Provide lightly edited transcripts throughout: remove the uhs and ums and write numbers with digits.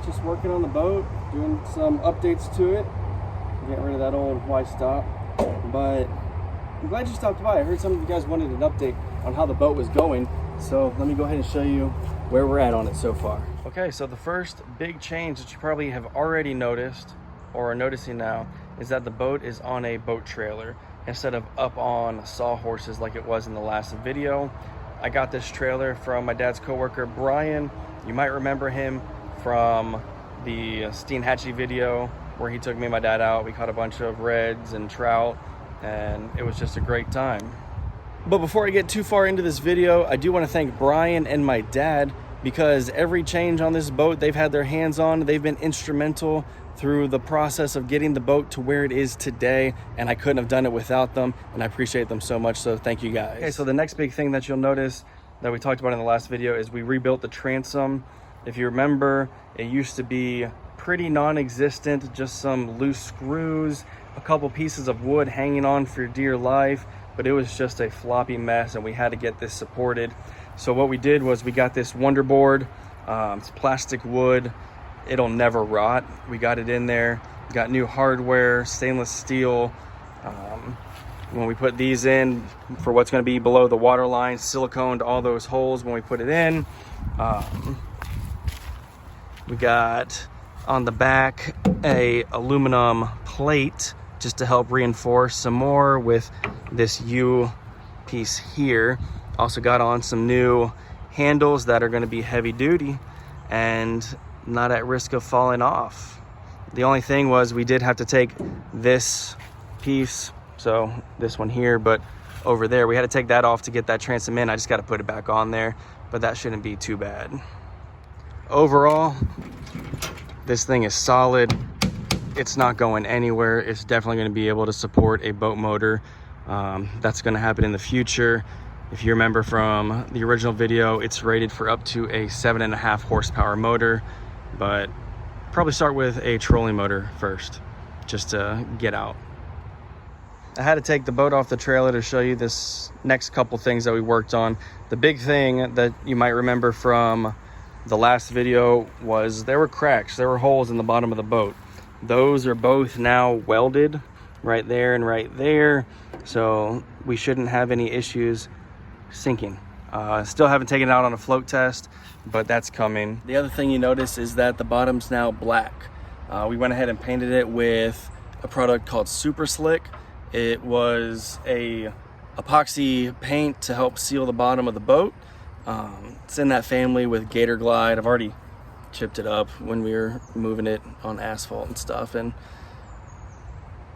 just working on the boat, doing some updates to it, getting rid of that old Y stop. But I'm glad you stopped by. I heard some of you guys wanted an update on how the boat was going, so let me go ahead and show you where we're at on it so far. Okay, so the first big change that you probably have already noticed or are noticing now is that the boat is on a boat trailer instead of up on sawhorses like it was in the last video. I got this trailer from my dad's coworker Brian. You might remember him from the Steenhatchee video where he took me and my dad out. We caught a bunch of reds and trout, and it was just a great time. But before I get too far into this video, I do want to thank Brian and my dad, because every change on this boat they've had their hands on. They've been instrumental through the process of getting the boat to where it is today, and I couldn't have done it without them, and I appreciate them so much, so thank you guys. Okay, so the next big thing that you'll notice that we talked about in the last video is we rebuilt the transom. If you remember, it used to be pretty non-existent, just some loose screws, a couple pieces of wood hanging on for dear life, but it was just a floppy mess, and we had to get this supported. So what we did was we got this Wonder Board. It's plastic wood. It'll never rot. We got it in there. Got new hardware, stainless steel. When we put these in for what's going to be below the water line, siliconed all those holes when we put it in. We got on the back a aluminum plate just to help reinforce some more with this U piece here. Also got on some new handles that are going to be heavy duty and not at risk of falling off. The only thing was we did have to take this piece, so this one here, but over there we had to take that off to get that transom in. I just got to put it back on there, but that shouldn't be too bad. Overall, this thing is solid. It's not going anywhere. It's definitely going to be able to support a boat motor. That's going to happen in the future. If you remember from the original video, it's rated for up to a 7.5 horsepower motor, but probably start with a trolling motor first, just to get out. I had to take the boat off the trailer to show you this next couple things that we worked on. The big thing that you might remember from the last video was there were cracks, there were holes in the bottom of the boat. Those are both now welded right there and right there, so we shouldn't have any issues sinking. Still haven't taken it out on a float test, but that's coming. The other thing you notice is that the bottom's now black. We went ahead and painted it with a product called Super Slick. It was a epoxy paint to help seal the bottom of the boat. It's in that family with Gator Glide. I've already chipped it up when we were moving it on asphalt and stuff, and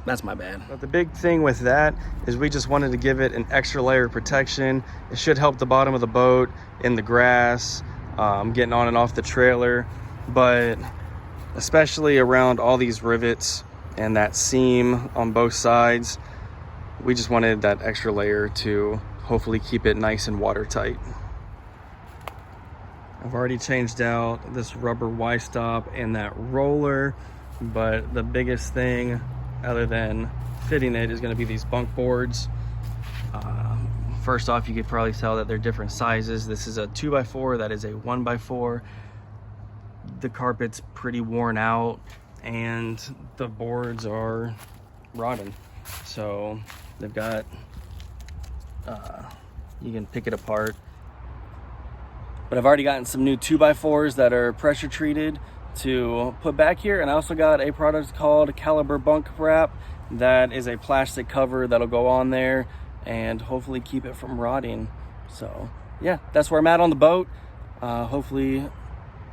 that's my bad. But the big thing with that is we just wanted to give it an extra layer of protection. It should help the bottom of the boat in the grass, getting on and off the trailer, but especially around all these rivets and that seam on both sides, we just wanted that extra layer to hopefully keep it nice and watertight. I've already changed out this rubber Y-stop and that roller, but the biggest thing other than fitting it is going to be these bunk boards. First off, you could probably tell that they're different sizes. This is a 2x4, that is a 1x4. The carpet's pretty worn out and the boards are rotten, so they've got you can pick it apart. But I've already gotten some new 2x4s that are pressure treated to put back here, and I also got a product called Caliber Bunk Wrap that is a plastic cover that'll go on there and hopefully keep it from rotting. So yeah, that's where I'm at on the boat. Hopefully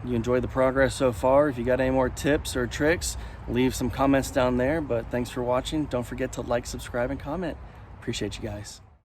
you enjoyed the progress so far. If you got any more tips or tricks, leave some comments down there. But thanks for watching. Don't forget to like, subscribe, and comment. Appreciate you guys.